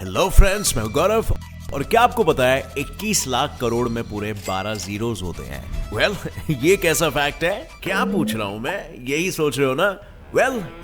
Hello friends, मैं हूं गौरव। और क्या आपको पता है 21 लाख करोड़ में पूरे 12 जीरोस होते हैं? वेल, ये कैसा फैक्ट है? क्या पूछ रहा हूं मैं, यही सोच रहे हो ना?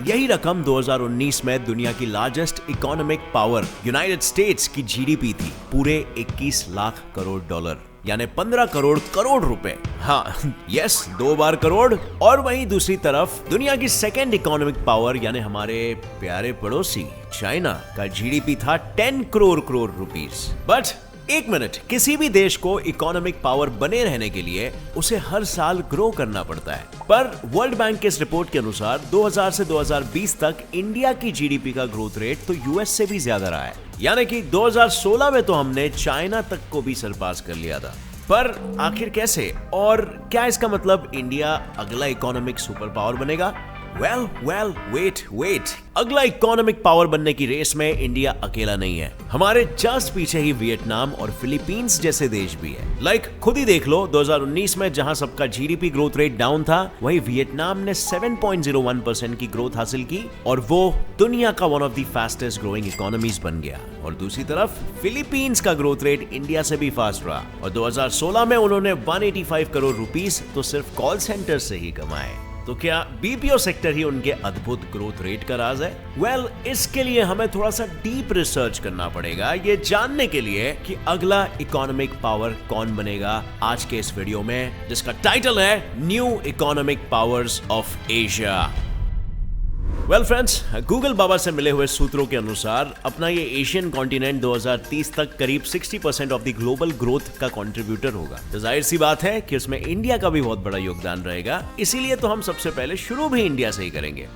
यही रकम 2019 में दुनिया की largest economic power United states की जीडीपी थी, पूरे 21 लाख करोड़ डॉलर, यानी 15 करोड़ करोड़ रुपए। हाँ, यस, 2 बार करोड़। और वहीं दूसरी तरफ दुनिया की सेकेंड इकोनॉमिक पावर यानी हमारे प्यारे पड़ोसी चाइना का जीडीपी था 10 करोड़ करोड़ रुपीस। बट एक मिनट, किसी भी देश को इकोनॉमिक पावर बने रहने के लिए उसे हर साल ग्रो करना पड़ता है। पर वर्ल्ड बैंक के इस रिपोर्ट के अनुसार 2000 से 2020 तक इंडिया की जीडीपी का ग्रोथ रेट तो यूएस से भी ज्यादा रहा है, यानी कि 2016 में तो हमने चाइना तक को भी सरपास कर लिया था। पर आखिर कैसे, और क्या इसका मतलब इंडिया अगला इकोनॉमिक सुपर पावर बनेगा? वेट। अगला इकोनॉमिक पावर बनने की रेस में इंडिया अकेला नहीं है। हमारे जस्ट पीछे ही वियतनाम और फिलीपींस जैसे देश भी है। खुद ही देख लो, 2019 में जहां सबका जीडीपी ग्रोथ रेट डाउन था, वहीं वियतनाम ने 7.01% की ग्रोथ हासिल की और वो दुनिया का one of the fastest growing economies बन गया। और दूसरी तरफ फिलीपींस का ग्रोथ रेट इंडिया से भी फास्ट रहा और 2016 में उन्होंने 185 करोड़ रुपीस तो सिर्फ कॉल सेंटर से ही कमाए। तो क्या बीपीओ सेक्टर ही उनके अद्भुत ग्रोथ रेट का राज है? इसके लिए हमें थोड़ा सा डीप रिसर्च करना पड़ेगा, ये जानने के लिए कि अगला इकोनॉमिक पावर कौन बनेगा, आज के इस वीडियो में, जिसका टाइटल है new economic powers of Asia. Friends, Google बाबा से मिले हुए सूत्रों के अनुसार अपना ये एशियन कॉन्टिनेंट 2030 तक करीब 60% ऑफ द ग्लोबल ग्रोथ का कंट्रीब्यूटर होगा। तो जाहिर सी बात है कि उसमें इंडिया का भी बहुत बड़ा योगदान रहेगा, इसीलिए तो हम सबसे पहले शुरू भी इंडिया से ही करेंगे।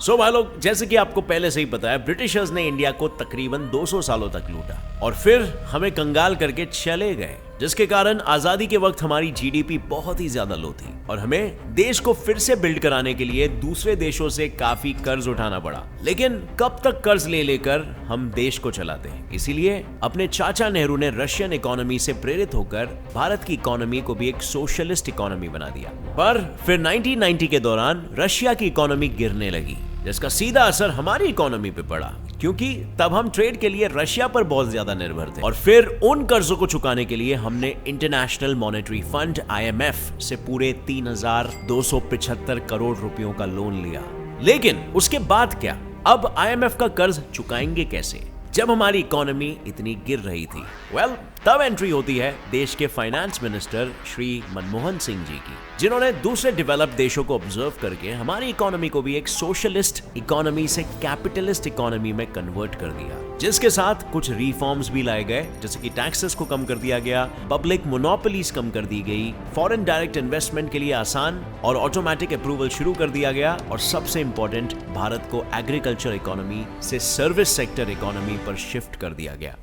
भाई लोग, जैसे कि आपको पहले से ही पता है, ब्रिटिशर्स ने इंडिया को तकरीबन 200 सालों तक लूटा और फिर हमें कंगाल करके चले गए, जिसके कारण आजादी के वक्त हमारी जीडीपी बहुत ही ज्यादा लो थी और हमें देश को फिर से बिल्ड कराने के लिए दूसरे देशों से काफी कर्ज उठाना पड़ा। लेकिन कब तक कर्ज ले लेकर हम देश को चलाते हैं? इसीलिए अपने चाचा नेहरू ने रशियन इकोनॉमी से प्रेरित होकर भारत की इकोनॉमी को भी एक सोशलिस्ट इकोनॉमी बना दिया। पर फिर 1990 के दौरान रशिया की इकोनॉमी गिरने लगी, जिसका सीधा असर हमारी इकोनॉमी पे पड़ा, क्योंकि तब हम ट्रेड के लिए रशिया पर बहुत ज्यादा निर्भर थे। और फिर उन कर्जों को चुकाने के लिए हमने इंटरनेशनल मॉनेटरी फंड IMF से पूरे 3275 करोड़ रुपयों का लोन लिया। लेकिन उसके बाद क्या? अब IMF का कर्ज चुकाएंगे कैसे जब हमारी इकोनॉमी इतनी गिर रही थी? तब एंट्री होती है देश के फाइनेंस मिनिस्टर श्री मनमोहन सिंह जी की, जिन्होंने दूसरे डेवलप्ड देशों को ऑब्जर्व करके हमारी इकोनॉमी को भी एक सोशलिस्ट इकोनॉमी से कैपिटलिस्ट इकोनॉमी में कन्वर्ट कर दिया, जिसके साथ कुछ रिफॉर्म्स भी लाए गए, जैसे कि टैक्सेस को कम कर दिया गया, पब्लिक मोनोपोलीज कम कर दी गई, फॉरेन डायरेक्ट इन्वेस्टमेंट के लिए आसान और ऑटोमेटिक अप्रूवल शुरू कर दिया गया, और सबसे इंपॉर्टेंट, भारत को एग्रीकल्चर इकोनॉमी से सर्विस सेक्टर इकोनॉमी पर शिफ्ट कर दिया गया।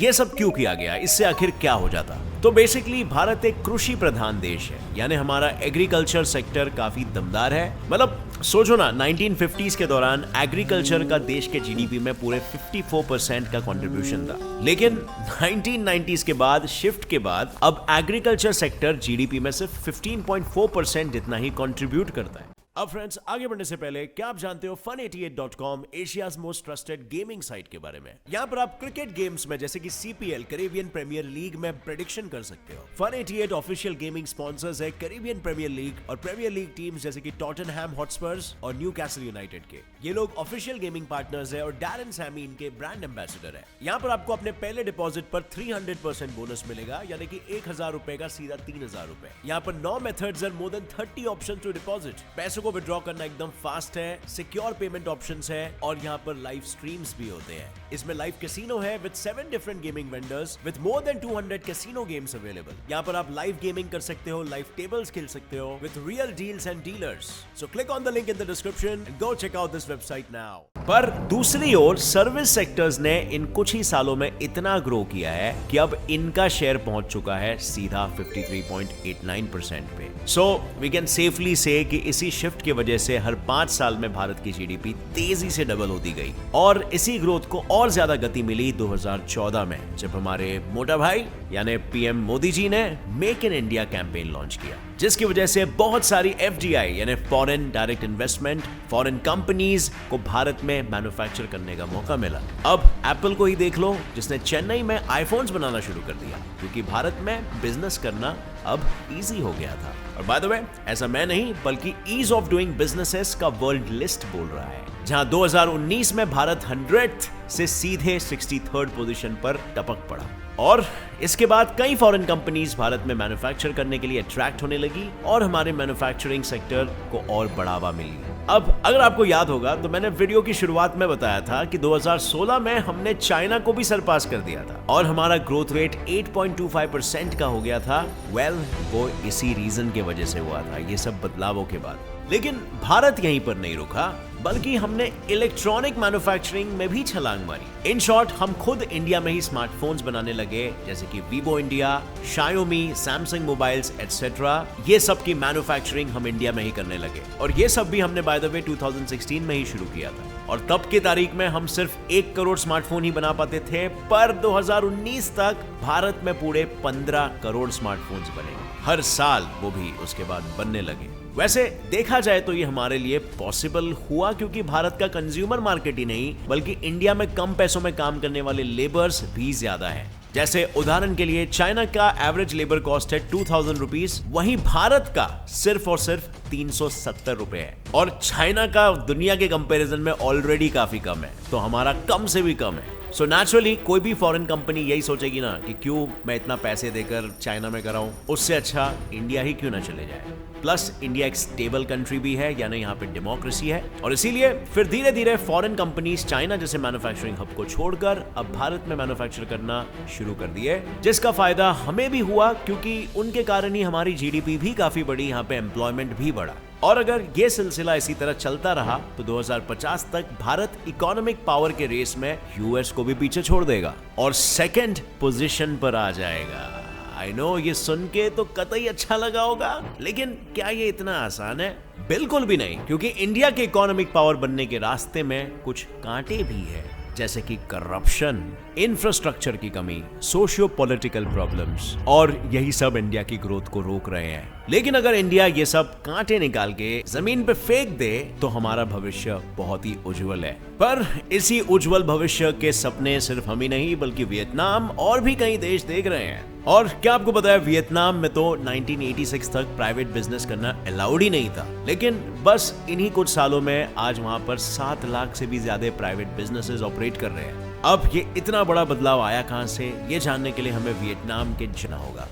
ये सब क्यों किया गया? इससे आखिर क्या हो जाता? तो बेसिकली भारत एक कृषि प्रधान देश है, यानी हमारा एग्रीकल्चर सेक्टर काफी दमदार है। सोचो ना, 1950s के दौरान एग्रीकल्चर का देश के जीडीपी में पूरे 54% का कंट्रीब्यूशन था। लेकिन 1990s के बाद, शिफ्ट के बाद, अब एग्रीकल्चर सेक्टर जीडीपी में सिर्फ 15.4% जितना ही कंट्रीब्यूट करता है। अब फ्रेंड्स, आगे बढ़ने से पहले, क्या आप जानते हो fun88.com Asia's most trusted gaming site के बारे में? यहाँ पर आप क्रिकेट गेम्स में जैसे कि CPL कैरेबियन प्रीमियर लीग में प्रेडिक्शन कर सकते हो। Fun88 ऑफिशियल गेमिंग स्पॉन्सर्स है कैरेबियन प्रीमियर लीग और प्रीमियर लीग टीम्स जैसे कि टॉटनहैम हॉटस्पर्स और न्यूकैसल यूनाइटेड के। ये लोग ऑफिशियल गेमिंग पार्टनर्स है और डैरन सैमी इनके ब्रांड एम्बेसडर है। यहाँ पर आपको अपने पहले डिपॉजिट पर 300% बोनस मिलेगा, यानी कि 1000 रुपए का सीधा 3000 रुपए। यहाँ पर 9 मेथड्स और more than 30 option to deposit. पैसों को विड्रॉ करना एकदम फास्ट है, सिक्योर पेमेंट ऑप्शंस है और यहाँ पर लाइव स्ट्रीम्स भी होते हैं। इसमें लाइव कैसीनो है with 7 different gaming vendors with more than 200 casino games available. यहाँ पर आप लाइव गेमिंग कर सकते हो, लाइव टेबल्स खेल सकते हो with real deals and dealers. So click on the link in the description and go check out this website now. पर दूसरी ओर सर्विस सेक्टर्स ने इन कुछ ही सालों में इतना ग्रो किया है कि अब इनका शेयर पहुंच चुका है सीधा 53.89% पे। सो वी कैन सेफली से कि इसी शिफ्ट की वजह से हर 5 साल में भारत की जीडीपी तेजी से डबल होती गई और इसी ग्रोथ को और ज्यादा गति मिली 2014 में, जब हमारे मोटा भाई यानी पीएम मोदी जी ने make in India campaign launch किया, जिसकी वजह से बहुत सारी एफडीआई यानी foreign direct investment, foreign companies को भारत में मैन्युफैक्चर करने का मौका मिला। अब एप्पल को ही देख लो, जिसने चेन्नई में आईफोन्स बनाना शुरू कर दिया, क्योंकि भारत में बिजनेस करना अब इजी हो गया था। और बाय द वे, ऐसा मैं नहीं बल्कि ईज ऑफ डूइंग बिजनेसेस का वर्ल्ड लिस्ट बोल रहा है, जहां 2019 में भारत 100th से सीधे 63rd पोजीशन पर टपक पड़ा। और इसके बाद कई फॉरेन कंपनीज भारत में मैन्युफैक्चर करने के लिए अट्रैक्ट होने लगी और हमारे मैन्युफैक्चरिंग सेक्टर को और बढ़ावा मिली। अब अगर आपको याद होगा तो मैंने वीडियो की शुरुआत में बताया था कि 2016 में हमने चाइना को भी सरपास कर दिया था और हमारा ग्रोथ रेट 8.25% का हो गया था। वो इसी रीजन के वजह से हुआ था, ये सब बदलावों के बाद। लेकिन भारत यहीं पर नहीं रुका, बल्कि हमने इलेक्ट्रॉनिक मैन्युफैक्चरिंग में भी छलांग मारी। इन शॉर्ट, हम खुद इंडिया में ही स्मार्टफोन्स बनाने लगे, जैसे कि Vivo India, शायोमी, Samsung mobiles etcetera. ये सब की मैन्युफैक्चरिंग हम इंडिया में ही करने लगे और ये सब भी हमने बाय द वे 2016 में ही शुरू किया था। और तब की तारीख में हम सिर्फ 1 करोड़ स्मार्टफोन ही बना पाते थे, पर 2019 तक भारत में पूरे 15 करोड़ स्मार्टफोन्स बने हर साल, वो भी उसके बाद बनने लगे। वैसे देखा जाए तो ये हमारे लिए पॉसिबल हुआ क्योंकि भारत का कंज्यूमर मार्केट ही नहीं बल्कि इंडिया में कम पैसों में काम करने वाले लेबर्स भी ज्यादा है। जैसे उदाहरण के लिए चाइना का एवरेज लेबर कॉस्ट है 2000 रुपीज, वहीं भारत का सिर्फ और सिर्फ 370 रुपए है। और चाइना का दुनिया के कंपैरिजन में ऑलरेडी काफी कम है, तो हमारा कम से भी कम है। सो नेचुरली कोई भी फॉरेन कंपनी यही सोचेगी ना कि क्यों मैं इतना पैसे देकर चाइना में कराऊं, उससे अच्छा इंडिया ही क्यों ना चले जाए। प्लस इंडिया एक स्टेबल कंट्री भी है, यानी यहाँ पे डेमोक्रेसी है, और इसीलिए फिर धीरे धीरे फॉरेन कंपनीज चाइना जैसे मैन्युफैक्चरिंग हब को छोड़कर अब भारत में मैन्युफैक्चर करना शुरू कर दिए, जिसका फायदा हमें भी हुआ क्योंकि उनके कारण ही हमारी जीडीपी भी काफी बढ़ी, यहाँ पे एम्प्लॉयमेंट भी बढ़ा। और अगर ये सिलसिला इसी तरह चलता रहा तो 2050 तक भारत इकोनॉमिक पावर के रेस में यूएस को भी पीछे छोड़ देगा और सेकंड पोजीशन पर आ जाएगा। आई नो ये सुन के तो कतई अच्छा लगा होगा, लेकिन क्या ये इतना आसान है? बिल्कुल भी नहीं, क्योंकि इंडिया के इकोनॉमिक पावर बनने के रास्ते में कुछ कांटे भी है, जैसे कि करप्शन, इंफ्रास्ट्रक्चर की कमी, सोशियो पॉलिटिकल प्रॉब्लम्स, और यही सब इंडिया की ग्रोथ को रोक रहे हैं। लेकिन अगर इंडिया ये सब कांटे निकाल के जमीन पे फेंक दे तो हमारा भविष्य बहुत ही उज्जवल है। पर इसी उज्जवल भविष्य के सपने सिर्फ हम ही नहीं बल्कि वियतनाम और भी कई देश देख रहे हैं। और क्या आपको पता है, वियतनाम में तो 1986 तक प्राइवेट बिजनेस करना अलाउड ही नहीं था, लेकिन बस इन्हीं कुछ सालों में आज वहां पर 7 लाख से भी ज्यादा प्राइवेट बिजनेसेस ऑपरेट कर रहे हैं। अब ये इतना बड़ा बदलाव आया कहां से, ये जानने के लिए हमें वियतनाम के जाना होगा।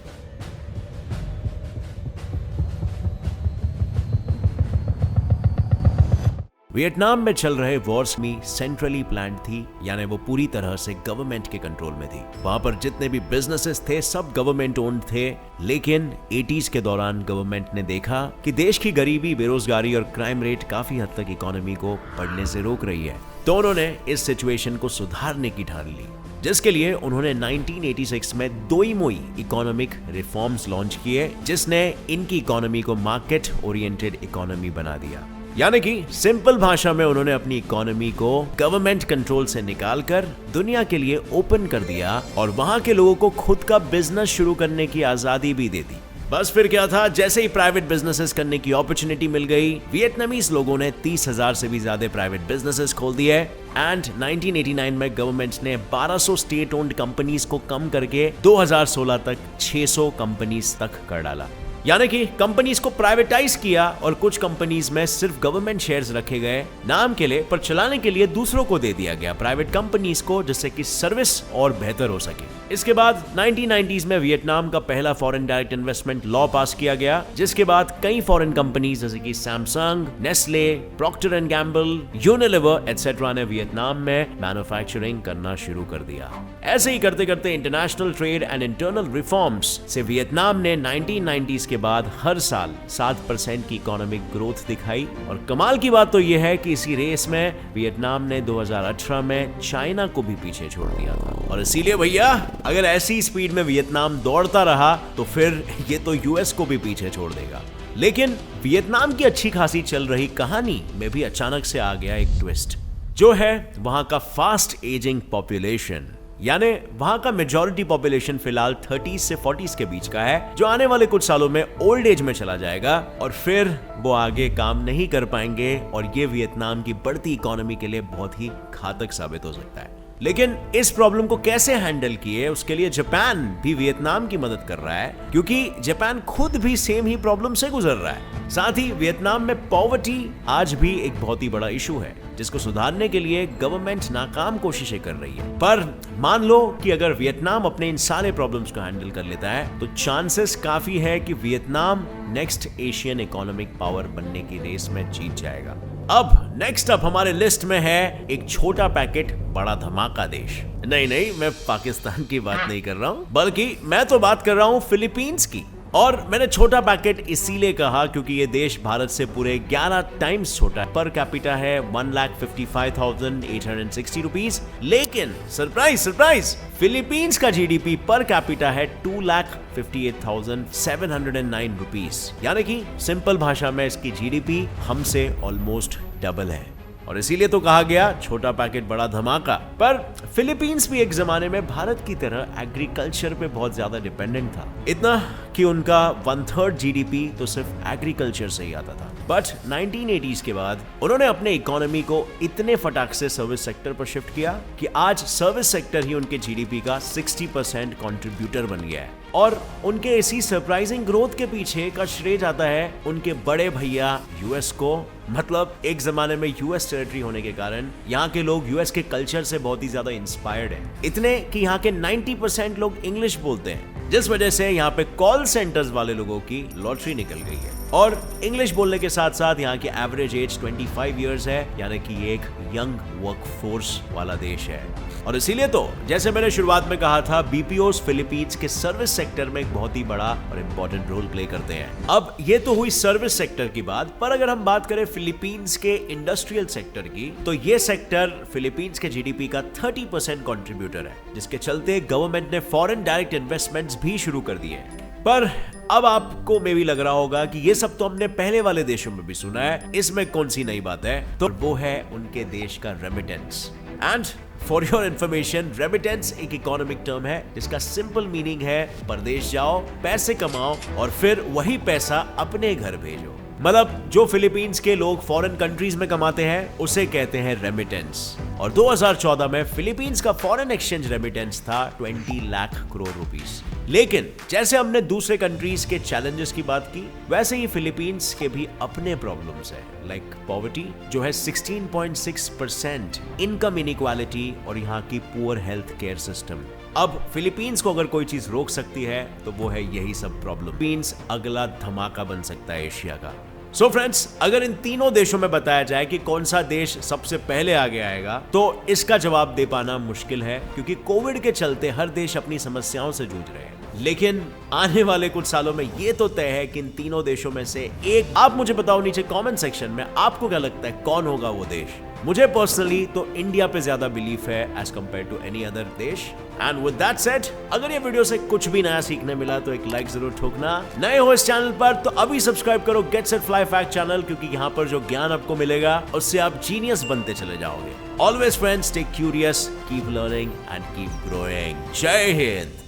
वियतनाम में चल रहे वॉर्स में सेंट्रली प्लान्ड थी, यानी वो पूरी तरह से गवर्नमेंट के कंट्रोल में थी। वहां पर जितने भी बिजनेसेस थे सब गवर्नमेंट ओन्ड थे, लेकिन 80s के दौरान गवर्नमेंट ने देखा कि देश की गरीबी, बेरोजगारी और क्राइम रेट काफी हद तक इकोनॉमी को बढ़ने से रोक रही है, तो उन्होंने इस सिचुएशन को सुधारने की ठान ली, जिसके लिए उन्होंने 1986 में दोईमोई इकोनॉमिक रिफॉर्म्स लॉन्च किए, जिसने इनकी इकोनॉमी को मार्केट ओरिएंटेड इकोनॉमी बना दिया। यानी कि सिंपल भाषा में उन्होंने अपनी इकोनॉमी को गवर्नमेंट कंट्रोल से निकालकर दुनिया के लिए ओपन कर दिया और वहां के लोगों को खुद का बिजनेस शुरू करने की आजादी भी दे दी। बस फिर क्या था, जैसे ही प्राइवेट बिजनेसेस करने की अपॉर्चुनिटी मिल गई, वियतनामीज लोगों ने 30,000 से भी ज्यादा प्राइवेट बिजनेसेस खोल दिए एंड 1989 में गवर्नमेंट ने 1200 स्टेट ओन्ड कंपनीज को कम करके 2016 तक 600 कंपनीज तक कर डाला। यानी कि कंपनीज को प्राइवेटाइज किया और कुछ कंपनीज में सिर्फ गवर्नमेंट शेयर्स रखे गए नाम के लिए, पर चलाने के लिए दूसरों को दे दिया गया प्राइवेट कंपनीज को, जिससे कि सर्विस और बेहतर हो सके। इसके बाद 1990s में वियतनाम का पहला foreign direct investment law pass किया गया, जिसके बाद कई फॉरेन कंपनीज जैसे कि Samsung, Nestle, Procter and Gamble, Unilever etcetera ने वियतनाम में मैन्युफैक्चरिंग करना शुरू कर दिया। ऐसे ही करते करते international trade and internal reforms से वियतनाम ने 1990s के बाद हर साल 7% की इकोनॉमिक ग्रोथ दिखाई। और कमाल की बात तो यह है कि इसी रेस में वियतनाम ने 2018 में चाइना को भी पीछे छोड़ दिया था। और इसीलिए भैया, अगर ऐसी स्पीड में वियतनाम दौड़ता रहा तो फिर ये तो यूएस को भी पीछे छोड़ देगा। लेकिन वियतनाम की अच्छी खासी चल रही कहानी में भी अचानक से आ गया एक ट्विस्ट, जो है वहां का फास्ट एजिंग पॉपुलेशन। यानी वहां का मेजॉरिटी पॉपुलेशन फिलहाल 30 से 40 के बीच का है, जो आने वाले कुछ सालों में ओल्ड एज में चला जाएगा और फिर वो आगे काम नहीं कर पाएंगे और ये वियतनाम की बढ़ती इकोनॉमी के लिए बहुत ही घातक साबित हो सकता है। लेकिन इस प्रॉब्लम को कैसे हैंडल किए, उसके लिए जापान भी वियतनाम की मदद कर रहा है, क्योंकि जापान खुद भी सेम ही प्रॉब्लम से गुजर रहा है। साथ ही वियतनाम में पॉवर्टी आज भी एक बहुत ही बड़ा इशू है, जिसको सुधारने के लिए गवर्नमेंट नाकाम कोशिशें कर रही है। पर मान लो कि अगर वियतनाम अपने इन सारे प्रॉब्लम्स को हैंडल कर लेता है, तो चांसेस काफी है कि Vietnam next Asian economic power बनने की रेस में जीत जाएगा। अब नेक्स्ट अप हमारे लिस्ट में है एक छोटा पैकेट बड़ा धमाका देश। नहीं, मैं पाकिस्तान की बात नहीं कर रहा हूं, बल्कि मैं तो बात कर रहा हूं फिलीपींस की। और मैंने छोटा पैकेट इसीलिए कहा क्योंकि ये देश भारत से पूरे 11 टाइम्स छोटा है। पर कैपिटा है 1,55,860 रुपीस, लेकिन सरप्राइज फिलीपींस का जीडीपी पर कैपिटा है 2,58,709 रुपीस। यानी कि सिंपल भाषा में इसकी जीडीपी हमसे ऑलमोस्ट डबल है, और इसीलिए तो कहा गया छोटा पैकेट बड़ा धमाका। पर फिलीपींस भी एक जमाने में भारत की तरह एग्रीकल्चर पे बहुत ज्यादा डिपेंडेंट था, इतना कि उनका 1/3 जीडीपी तो सिर्फ एग्रीकल्चर से ही आता था। बट 1980s के बाद उन्होंने अपने इकोनॉमी को इतने फटाक से सर्विस सेक्टर पर शिफ्ट किया कि आज सर्विस सेक्टर ही उनके जीडीपी का 60% कंट्रीब्यूटर बन गया है। और उनके इसी सरप्राइजिंग ग्रोथ के पीछे का श्रेय जाता है उनके बड़े भैया यूएस को। मतलब एक जमाने में यूएस टेरिटरी होने के कारण यहाँ के लोग यूएस के कल्चर से बहुत ही ज्यादा इंस्पायर्ड हैं, इतने कि यहाँ के 90% लोग इंग्लिश बोलते हैं, जिस वजह से यहाँ पे कॉल सेंटर्स वाले लोगों की लॉटरी निकल गई है। और इंग्लिश बोलने के साथ साथ यहाँ की एवरेज एज 25 इयर्स है, यानी कि एक यंग वर्कफोर्स वाला देश है। और इसीलिए तो जैसे मैंने शुरुआत में कहा था, बीपीओस फिलीपींस के सर्विस सेक्टर में एक बहुत ही बड़ा और इंपॉर्टेंट रोल प्ले करते हैं। अब ये तो हुई सर्विस सेक्टर की बात, पर अगर हम बात करें फिलीपींस के इंडस्ट्रियल सेक्टर की, तो ये सेक्टर फिलीपींस के जीडीपी का 30% कंट्रीब्यूटर है, जिसके चलते गवर्नमेंट ने फॉरेन डायरेक्ट इन्वेस्टमेंट्स भी शुरू कर दिए। पर अब आपको मे भी लग रहा होगा कि ये सब तो हमने पहले वाले देशों में भी सुना है, इसमें कौन सी नई बात है? तो वो है उनके देश का remittance. And for your information, remittance एक इकोनॉमिक टर्म है जिसका सिंपल मीनिंग है परदेश जाओ, पैसे कमाओ और फिर वही पैसा अपने घर भेजो। मतलब जो फिलीपींस के लोग फॉरेन कंट्रीज में कमाते हैं उसे कहते हैं रेमिटेंस। और 2014 में फिलीपींस का फॉरेन एक्सचेंज रेमिटेंस था 20 लाख करोड़ रुपीस। लेकिन जैसे हमने दूसरे कंट्रीज के चैलेंजेस की बात की, वैसे ही फिलीपींस के भी अपने प्रॉब्लम्स हैं, लाइक पॉवर्टी जो है 16.6%, इनकम इनइक्वालिटी और यहाँ की पुअर हेल्थ केयर सिस्टम। अब फिलीपींस को अगर कोई चीज रोक सकती है तो वो है यही सब प्रॉब्लम। फिलीपींस अगला धमाका बन सकता है एशिया का। सो फ्रेंड्स, अगर इन तीनों देशों में बताया जाए कि कौन सा देश सबसे पहले आगे आएगा, तो इसका जवाब दे पाना मुश्किल है, क्योंकि कोविड के चलते हर देश अपनी समस्याओं से जूझ रहे हैं। लेकिन आने वाले कुछ सालों में ये तो तय है कि इन तीनों देशों में से एक। आप मुझे बताओ नीचे कमेंट सेक्शन में, आपको क्या लगता है कौन होगा वो देश? मुझे पर्सनली तो इंडिया पे ज्यादा बिलीफ है as compared to any other देश। एंड विद दैट सेड, अगर ये वीडियो से कुछ भी नया सीखने मिला तो एक लाइक जरूर ठोकना। नए हो इस चैनल पर तो अभी सब्सक्राइब करो get set fly fact channel, क्योंकि यहाँ पर जो ज्ञान आपको मिलेगा उससे आप जीनियस बनते चले जाओगे। Always friends, stay curious, keep learning and keep growing. जय हिंद।